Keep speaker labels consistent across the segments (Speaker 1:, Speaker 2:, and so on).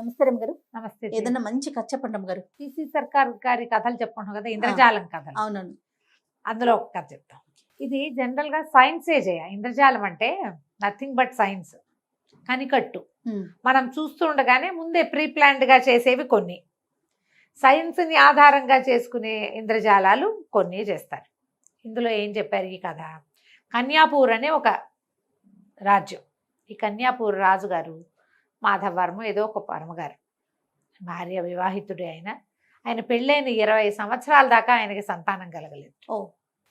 Speaker 1: నమస్తే రమ్య గారు.
Speaker 2: నమస్తే.
Speaker 1: ఏదన్నా మంచి కథ చెప్పండి రమ్య గారు.
Speaker 2: పిసి సర్కార్ గారి కథలు చెప్పుకుంటాం కదా, ఇంద్రజాలం కథలు.
Speaker 1: అవునవును.
Speaker 2: అందులో ఒక కథ చెప్తాం. ఇది జనరల్ గా సైన్సే ఇంద్రజాలం అంటే నథింగ్ బట్ సైన్స్, కనికట్టు. మనం చూస్తూ ఉండగానే ముందే ప్రీ ప్లాన్డ్ గా చేసేవి కొన్ని, సైన్స్ ని ఆధారంగా చేసుకునే ఇంద్రజాలాలు కొన్ని చేస్తారు. ఇందులో ఏం చెప్పారు ఈ కథ? కన్యాపూర్ అనే ఒక రాజ్యం. ఈ కన్యాపూర్ రాజుగారు మాధవర్మ ఏదో ఒక పరమగారు, భార్య వివాహితుడే. ఆయన పెళ్ళైన 20 సంవత్సరాల దాకా ఆయనకి సంతానం కలగలేదు.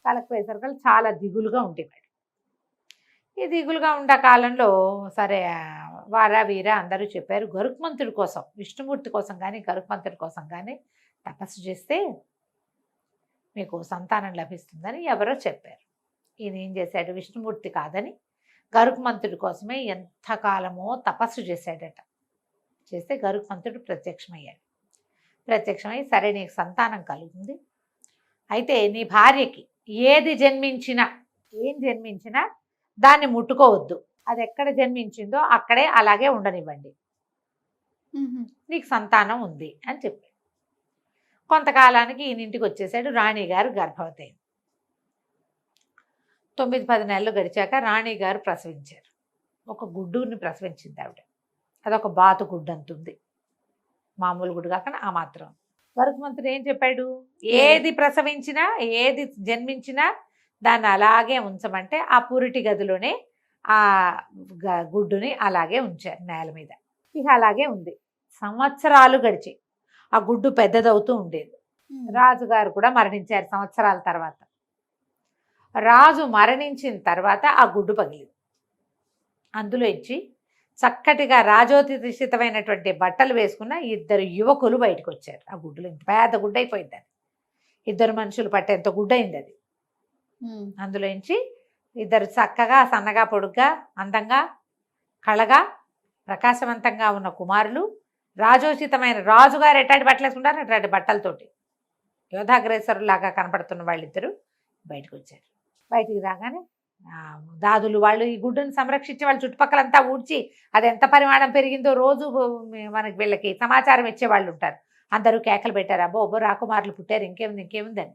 Speaker 2: కలగపోయేసరికి చాలా దిగులుగా ఉండేవాడు. ఈ దిగులుగా ఉండే కాలంలో సరే వారా వీరా అందరూ చెప్పారు, గరుత్మంతుడి కోసం, విష్ణుమూర్తి కోసం కానీ గరుత్మంతుడి కోసం కానీ తపస్సు చేస్తే మీకు సంతానం లభిస్తుందని ఎవరో చెప్పారు. ఈయన ఏం చేశాడు? విష్ణుమూర్తి కాదని గరుత్మంతుడి కోసమే ఎంతకాలమో తపస్సు చేశాడట. చేస్తే గరుత్మంతుడు ప్రత్యక్షమై సరే నీకు సంతానం కలుగుతుంది, అయితే నీ భార్యకి ఏం జన్మించినా దాన్ని ముట్టుకోవద్దు, అది ఎక్కడ జన్మించిందో అక్కడే అలాగే ఉండనివ్వండి, నీకు సంతానం ఉంది అని చెప్పాడు. కొంతకాలానికి ఈయన ఇంటికి వచ్చేసాడు. రాణిగారు గర్భవతి అయింది. 9-10 నెలలు గడిచాక రాణిగారు ప్రసవించారు. ఒక గుడ్డుని ప్రసవించింది ఆవిడ. అదొక బాతు గుడ్డు అంతుంది, మామూలు గుడ్డు కాకుండా ఆ మాత్రం. గరుత్మంతుడు ఏం చెప్పాడు? ఏది ప్రసవించినా ఏది జన్మించినా దాన్ని అలాగే ఉంచమంటే ఆ పురిటి గదిలోనే ఆ గుడ్డుని అలాగే ఉంచారు నేల మీద. ఇక అలాగే ఉంది. సంవత్సరాలు గడిచి ఆ గుడ్డు పెద్దదవుతూ ఉండేది. రాజుగారు కూడా మరణించారు సంవత్సరాల తర్వాత. రాజు మరణించిన తర్వాత ఆ గుడ్డు పగిలింది. అందులో ఇచ్చి చక్కటిగా రాజోచితమైనటువంటి బట్టలు వేసుకున్న 2 యువకులు బయటకు వచ్చారు. ఆ గుడ్డులో ఇంత పెద్ద గుడ్డ అయిపోయింది అది, 2 మనుషులు పట్టేంత గుడ్డ అయింది అది. అందులోంచి 2 చక్కగా సన్నగా పొడుగ్గా అందంగా కళగా ప్రకాశవంతంగా ఉన్న కుమారులు, రాజోచితమైన, రాజుగారు ఎట్లాంటి బట్టలు వేసుకుంటారు అట్లాంటి బట్టలతోటి యోధాగ్రేసరులాగా కనపడుతున్న వాళ్ళిద్దరూ బయటకు వచ్చారు. బయటికి రాగానే దాదులు వాళ్ళు ఈ గుడ్డును సంరక్షించి వాళ్ళ చుట్టుపక్కలంతా ఊడ్చి అది ఎంత పరిమాణం పెరిగిందో రోజు మనకి వీళ్ళకి సమాచారం ఇచ్చేవాళ్ళు ఉంటారు. అందరూ కేకలు పెట్టారు, అబ్బో రాకుమారులు పుట్టారు, ఇంకేముందని.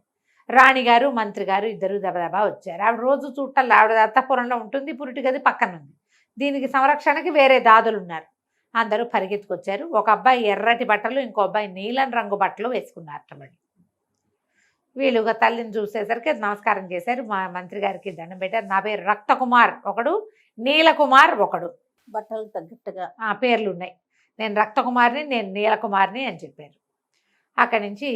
Speaker 2: రాణిగారు మంత్రి గారు ఇద్దరు దబదబా వచ్చారు. ఆవిడ రోజు చూడాలి, ఆవిడ అత్తపురంలో ఉంటుంది, పురిటి గది పక్కన ఉంది. దీనికి సంరక్షణకి వేరే దాదులు ఉన్నారు. అందరూ పరిగెత్తుకొచ్చారు. ఒక అబ్బాయి ఎర్రటి బట్టలు, ఇంకో అబ్బాయి నీలం రంగు బట్టలు వేసుకున్నారు. వీళ్ళుగా తల్లిని చూసేసరికి నమస్కారం చేశారు. మా మంత్రి గారికి దండం పెట్టారు. నా పేరు రక్తకుమార్ ఒకడు, నీలకుమార్ ఒకడు,
Speaker 1: బట్టలు తగ్గట్టుగా
Speaker 2: పేర్లు ఉన్నాయి. నేను రక్తకుమార్ని, నేను నీలకుమార్ని అని చెప్పారు. అక్కడి నుంచి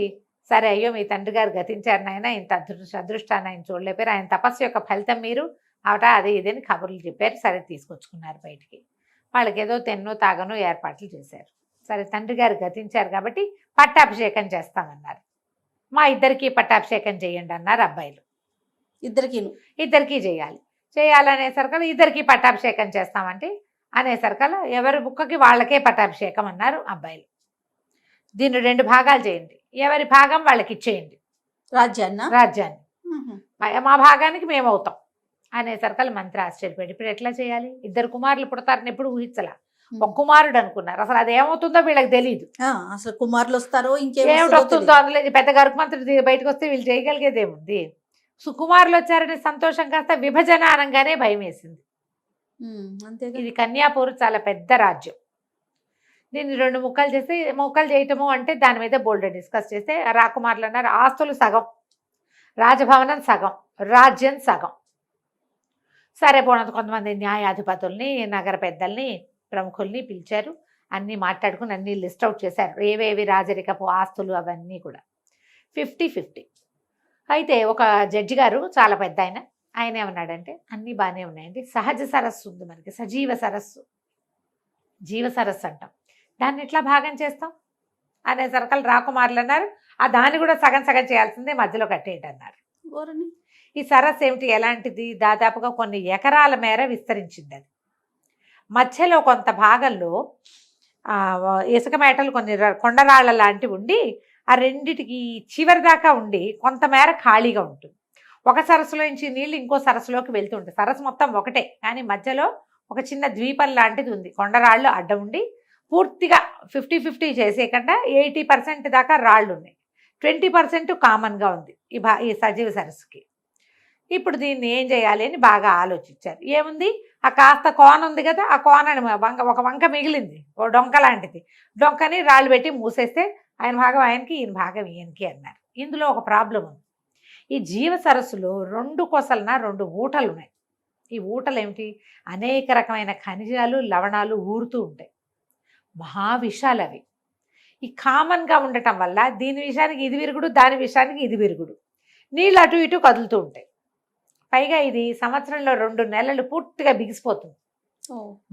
Speaker 2: సరే అయ్యో మీ తండ్రి గారు గతించారు నాయన, ఇంత అదృష్టాన్ని ఆయన చూడలేపారు, ఆయన తపస్సు యొక్క ఫలితం మీరు అవట అది ఇదని కబుర్లు చెప్పారు. సరే తీసుకొచ్చుకున్నారు బయటికి. వాళ్ళకి ఏదో తెన్నో తాగనో ఏర్పాట్లు చేశారు. సరే తండ్రి గారు గతించారు కాబట్టి పట్టాభిషేకం చేస్తామన్నారు. మా ఇద్దరికి పట్టాభిషేకం చేయండి అన్నారు అబ్బాయిలు. ఇద్దరికి చేయాలనేసరికల్ ఇద్దరికి పట్టాభిషేకం చేస్తామంటే అనేసరికల్ ఎవరి బుక్కకి వాళ్ళకే పట్టాభిషేకం అన్నారు అబ్బాయిలు. దీన్ని 2 భాగాలు చేయండి, ఎవరి భాగం వాళ్ళకి ఇచ్చేయండి రాజ్యాన్ని, మా భాగానికి మేము అవుతాం అనేసరికల్ మంత్రి ఆశ్చర్యపోయాడు. ఇప్పుడు ఎట్లా చేయాలి? 2 కుమారులు పుడతారని ఎప్పుడు ఊహించలా. ఒక కుమారుడు అనుకున్నారు. అసలు అది ఏమవుతుందో వీళ్ళకి తెలియదు.
Speaker 1: అసలు కుమారులు వస్తారో
Speaker 2: ఇంకేమిటి వస్తుందో అందులో పెద్ద గరుత్మంతుడు బయటకు వస్తే వీళ్ళు చేయగలిగేది ఏముంది? కుమారులు వచ్చారనే సంతోషం కాస్త విభజన అనగానే భయం వేసింది. ఇది కన్యాపూర్ చాలా పెద్ద రాజ్యం. దీన్ని 2 ముక్కలు చేయటము అంటే దాని మీద బోల్డ్ డిస్కస్ చేస్తే రాకుమారులు అన్నారు, ఆస్తులు సగం, రాజభవనం సగం, రాజ్యం సగం. సరే పోనంత కొంతమంది న్యాయాధిపతుల్ని, నగర పెద్దల్ని, ప్రముఖుల్ని పిలిచారు. అన్నీ మాట్లాడుకుని అన్నీ లిస్ట్ అవుట్ చేశారు, ఏవేవి రాజరికపు ఆస్తులు అవన్నీ కూడా. 50-50. అయితే ఒక జడ్జి గారు చాలా పెద్ద ఆయన ఏమన్నాడంటే, అన్నీ బాగానే ఉన్నాయండి, సహజ సరస్సు ఉంది మనకి, సజీవ సరస్సు, జీవ సరస్సు అంటాం, దాన్ని ఎట్లా భాగం చేస్తాం అనేసరికల్ రాకుమారులు అన్నారు, ఆ దాన్ని కూడా సగం చేయాల్సిందే, మధ్యలో కట్టేయండి అన్నారు. ఈ సరస్సు ఏమిటి, ఎలాంటిది? దాదాపుగా కొన్ని ఎకరాల మేర విస్తరించింది. అది మధ్యలో కొంత భాగంలో ఇసుక మేటలు, కొన్ని కొండరాళ్ల లాంటివి ఉండి, ఆ రెండిటికి చివరి దాకా ఉండి కొంతమేర ఖాళీగా ఉంటుంది. ఒక సరస్సులో నుంచి నీళ్ళు ఇంకో సరస్సులోకి వెళ్తూ ఉంటాయి. సరస్సు మొత్తం ఒకటే, కానీ మధ్యలో ఒక చిన్న ద్వీపం లాంటిది ఉంది. కొండరాళ్ళు అడ్డం ఉండి పూర్తిగా 50-50 చేసేయకుండా 80% దాకా రాళ్ళు ఉన్నాయి, 20% కామన్గా ఉంది ఈ సజీవ సరస్సుకి. ఇప్పుడు దీన్ని ఏం చేయాలి అని బాగా ఆలోచించారు. ఏముంది, ఆ కాస్త కోన ఉంది కదా, ఆ కోనని ఒక వంక మిగిలింది, ఓ డొంక లాంటిది. డొంకని రాళ్ళు పెట్టి మూసేస్తే ఆయన భాగం ఆయనకి, ఈయన భాగం ఈయనకి అన్నారు. ఇందులో ఒక ప్రాబ్లం ఉంది. ఈ జీవ సరస్సులో 2 కొసలన 2 ఊటలు ఉన్నాయి. ఈ ఊటలు ఏమిటి, అనేక రకమైన ఖనిజాలు లవణాలు ఊరుతూ ఉంటాయి, మహావిషాలు అవి. ఈ కామన్గా ఉండటం వల్ల దీని విషయానికి ఇది విరుగుడు, దాని విషయానికి ఇది విరుగుడు, నీళ్ళు అటు ఇటు కదులుతూ ఉంటాయి. పైగా ఇది సంవత్సరంలో 2 నెలలు పూర్తిగా బిగిసిపోతుంది,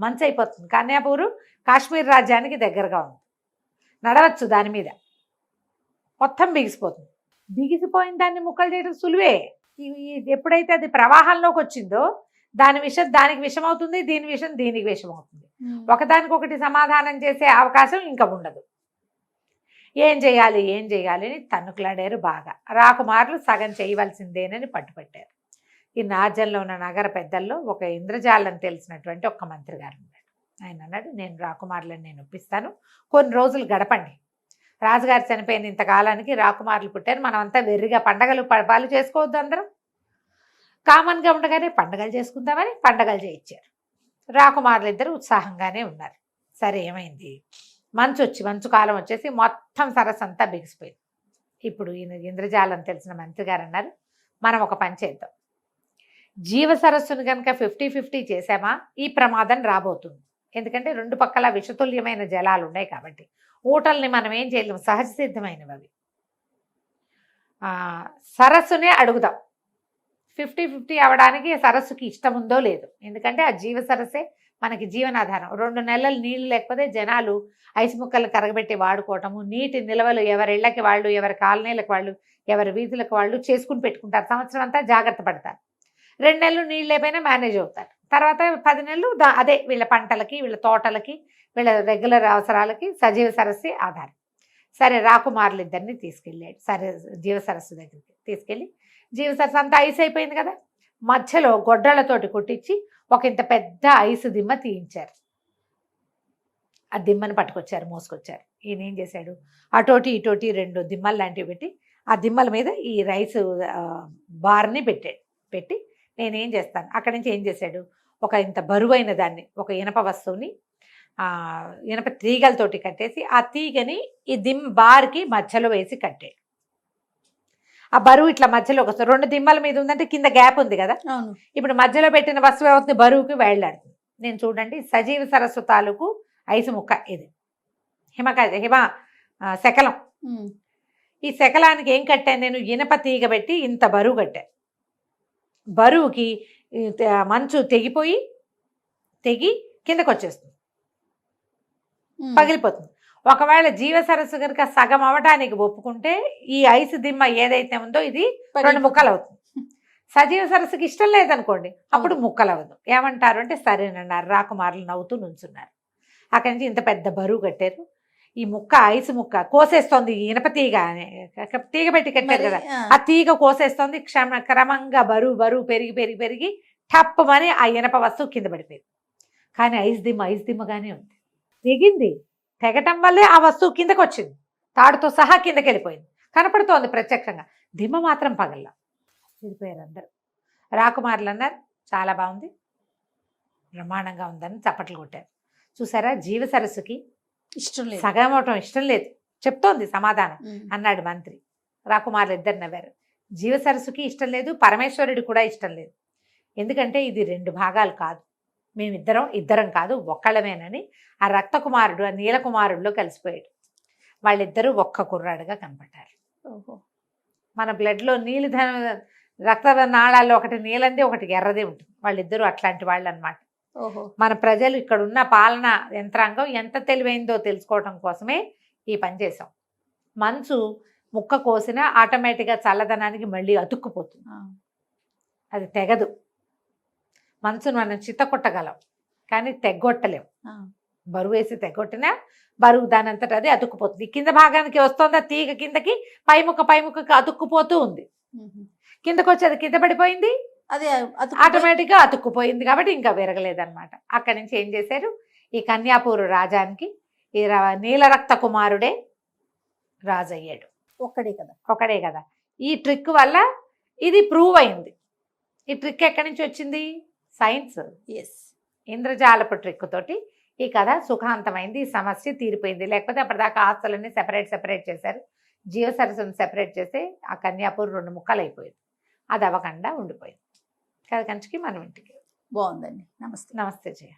Speaker 2: మంచు అయిపోతుంది. కన్యాపూరు కాశ్మీర్ రాజ్యానికి దగ్గరగా ఉంది, నడవచ్చు దాని మీద, మొత్తం బిగిసిపోతుంది. బిగిసిపోయిన దాన్ని ముక్కలు చేయడం సులువే. ఎప్పుడైతే అది ప్రవాహంలోకి వచ్చిందో దాని విషయం దానికి విషం అవుతుంది, దీని విషయం దీనికి విషం అవుతుంది. ఒకదానికొకటి సమాధానం చేసే అవకాశం ఇంకా ఉండదు. ఏం చేయాలి అని తన్నుకులాడారు బాగా. రాకుమారులు సగం చేయవలసిందేనని పట్టుపట్టారు. ఈ నార్జన్లో ఉన్న నగర పెద్దల్లో ఒక ఇంద్రజాలం తెలిసినటువంటి ఒక మంత్రి గారు ఉన్నాడు. ఆయన అన్నాడు, నేను రాకుమారులను నేను ఒప్పిస్తాను, కొన్ని రోజులు గడపండి. రాజుగారు చనిపోయిన ఇంతకాలానికి రాకుమారులు పుట్టారు, మనం అంతా వెర్రిగా పండగలు పడపాలు చేసుకోవద్దు, అందరం కామన్గా ఉండగానే పండగలు చేసుకుందామని పండగలు చేయించారు. రాకుమారులు ఇద్దరు ఉత్సాహంగానే ఉన్నారు. సరే, ఏమైంది, మంచు కాలం వచ్చేసి మొత్తం సరస్సు అంతా బిగిసిపోయింది. ఇప్పుడు ఈయన ఇంద్రజాలం తెలిసిన మంత్రి గారు అన్నారు, మనం ఒక పని చేద్దాం, జీవ సరస్సును కనుక 50-50 చేసామా ఈ ప్రమాదం రాబోతుంది. ఎందుకంటే 2 పక్కల విషతుల్యమైన జలాలు ఉన్నాయి కాబట్టి. ఊటల్ని మనం ఏం చేయలేము, సహజ సిద్ధమైనవి అవి. సరస్సునే అడుగుదాం, 50-50 అవడానికి సరస్సుకి ఇష్టం ఉందో లేదు. ఎందుకంటే ఆ జీవ సరస్సే మనకి జీవనాధారం. 2 నెలలు నీళ్ళు లేకపోతే జనాలు ఐసు ముక్కలు కరగబెట్టి వాడుకోవటము, నీటి నిల్వలు ఎవరిళ్ళకి వాళ్ళు, ఎవరి కాలనీలకు వాళ్ళు, ఎవరి వీధులకు వాళ్ళు చేసుకుని పెట్టుకుంటారు. సంవత్సరం అంతా జాగ్రత్త పడతారు. 2 నెలలు నీళ్ళు లేకపోయినా మేనేజ్ అవుతారు. తర్వాత 10 నెలలు అదే వీళ్ళ పంటలకి, వీళ్ళ తోటలకి, వీళ్ళ రెగ్యులర్ అవసరాలకి సజీవ సరస్సు ఆధారం. సరే, రాకుమారులు ఇద్దరిని తీసుకెళ్ళాడు. సరే, జీవ సరస్సు దగ్గరికి తీసుకెళ్ళి, జీవ సరస్సు అంతా ఐస్ అయిపోయింది కదా, మధ్యలో గొడ్డళ్లతోటి కొట్టించి ఒక ఇంత పెద్ద ఐసు దిమ్మ తీయించారు. ఆ దిమ్మని పట్టుకొచ్చారు, మోసుకొచ్చారు. ఈయన ఏం చేశాడు, అటోటి ఇటోటి 2 దిమ్మలు లాంటివి పెట్టి ఆ దిమ్మల మీద ఈ రైసు బార్ని పెట్టి నేనేం చేస్తాను, అక్కడి నుంచి ఏం చేశాడు, ఒక ఇంత బరువైన దాన్ని, ఒక ఇనప వస్తువుని ఇనప తీగలతోటి కట్టేసి ఆ తీగని ఈ బార్కి మధ్యలో వేసి కట్టాడు. ఆ బరువు ఇట్లా మధ్యలోకి వస్తుంది. 2 దిమ్మల మీద ఉందంటే కింద గ్యాప్ ఉంది కదా, ఇప్పుడు మధ్యలో పెట్టిన వస్తువు అవుతుంది, బరువుకి వేళ్లాడుతుంది. నేను చూడండి, సజీవ సరస్సు తాలూకు ఐసు ముక్క ఇది, హిమ శకలం. ఈ శకలానికి ఏం కట్టాను నేను, ఇనప తీగ పెట్టి ఇంత బరువు కట్టాను. బరువుకి మంచు తెగి కిందకు వచ్చేస్తుంది, పగిలిపోతుంది. ఒకవేళ జీవ సరస్సు కనుక సగం అవడానికి ఒప్పుకుంటే ఈ ఐసు దిమ్మ ఏదైతే ఉందో ఇది 2 ముక్కలు అవుతుంది. సజీవ సరస్సుకి ఇష్టం లేదనుకోండి, అప్పుడు ముక్కలు అవ్వదు. ఏమంటారు అంటే సరేనన్నారు. రాకుమారులు నవ్వుతూ నుంచున్నారు. అక్కడి నుంచి ఇంత పెద్ద బరువు కట్టారు. ఈ ముక్క ఐసు ముక్క కోసేస్తోంది, ఇనప తీగ పెట్టి కట్టారు కదా, ఆ తీగ కోసేస్తోంది. క్రమంగా బరువు పెరిగి టప్పమని ఆ ఇనప వస్తువు కింద పడిపోయింది. కానీ ఐసు దిమ్మగానే ఉంది. తెగింది, తెగటం వల్లే ఆ వస్తువు కిందకు వచ్చింది, తాడుతో సహా కిందకి వెళ్ళిపోయింది, కనపడుతోంది ప్రత్యక్షంగా. దిమ్మ మాత్రం పగల్లా. వెళ్ళిపోయారు అందరూ. రాకుమారులు అన్నారు, చాలా బాగుంది, బ్రహ్మాండంగా ఉందని చప్పట్లు కొట్టారు. చూసారా, జీవ సరస్సుకి
Speaker 1: ఇష్టం లేదు,
Speaker 2: సగం అవటం ఇష్టం లేదు చెప్తోంది సమాధానం అన్నాడు మంత్రి. రాకుమారులు ఇద్దరు నవ్వారు. జీవ సరస్సుకి ఇష్టం లేదు, పరమేశ్వరుడి కూడా ఇష్టం లేదు. ఎందుకంటే ఇది 2 భాగాలు కాదు, ఇద్దరం కాదు, ఒక్కళ్ళమేనని ఆ రక్తకుమారుడు ఆ నీలకుమారుడిలో కలిసిపోయాడు. వాళ్ళిద్దరూ ఒక్క కుర్రాడుగా కనపడ్డారు. మన బ్లడ్లో రక్త నాళాల్లో ఒకటి నీలంది, ఒకటి ఎర్రదే ఉంటుంది. వాళ్ళిద్దరూ అట్లాంటి వాళ్ళు అన్నమాట. మన ప్రజలు ఇక్కడ ఉన్న పాలన యంత్రాంగం ఎంత తెలివైందో తెలుసుకోవడం కోసమే ఈ పని చేసాం. మంచు ముక్క కోసినా ఆటోమేటిక్గా చల్లదనానికి మళ్ళీ అతుక్కుపోతుంది, అది తెగదు. మంచును మనం చిత్తకొట్టగలం కానీ తెగ్గొట్టలేం. బరువు వేసి తెగొట్టినా బరువు దానంతట అది అతుక్కుపోతుంది. కింద భాగానికి వస్తుందా తీగ కిందకి, పైముక్కకి అతుక్కుపోతూ ఉంది. కిందకు వచ్చి అది కింద పడిపోయింది, అది ఆటోమేటిక్గా అతుక్కుపోయింది కాబట్టి ఇంకా విరగలేదన్నమాట. అక్కడి నుంచి ఏం చేశారు, ఈ కన్యాపూరు రాజానికి ఈ నీలరక్త కుమారుడే రాజు అయ్యాడు.
Speaker 1: ఒక్కడే కదా.
Speaker 2: ఒకడే కదా. ఈ ట్రిక్ వల్ల ఇది ప్రూవ్ అయింది. ఈ ట్రిక్ ఎక్కడి నుంచి వచ్చింది? సైన్స్.
Speaker 1: ఎస్.
Speaker 2: ఇంద్రజాలపు ట్రిక్ తోటి ఈ కథ సుఖాంతమైంది. ఈ సమస్య తీరిపోయింది. లేకపోతే అప్పటిదాకా ఆస్తులన్నీ సెపరేట్ చేశారు. జీవసరస్సును సెపరేట్ చేస్తే ఆ కన్యాపూర్ 2 ముక్కలు అయిపోయింది. అది అవ్వకుండా ఉండిపోయింది. కథ కంచికి మనం ఇంటికి.
Speaker 1: బాగుందండి. నమస్తే.
Speaker 2: నమస్తే జయ.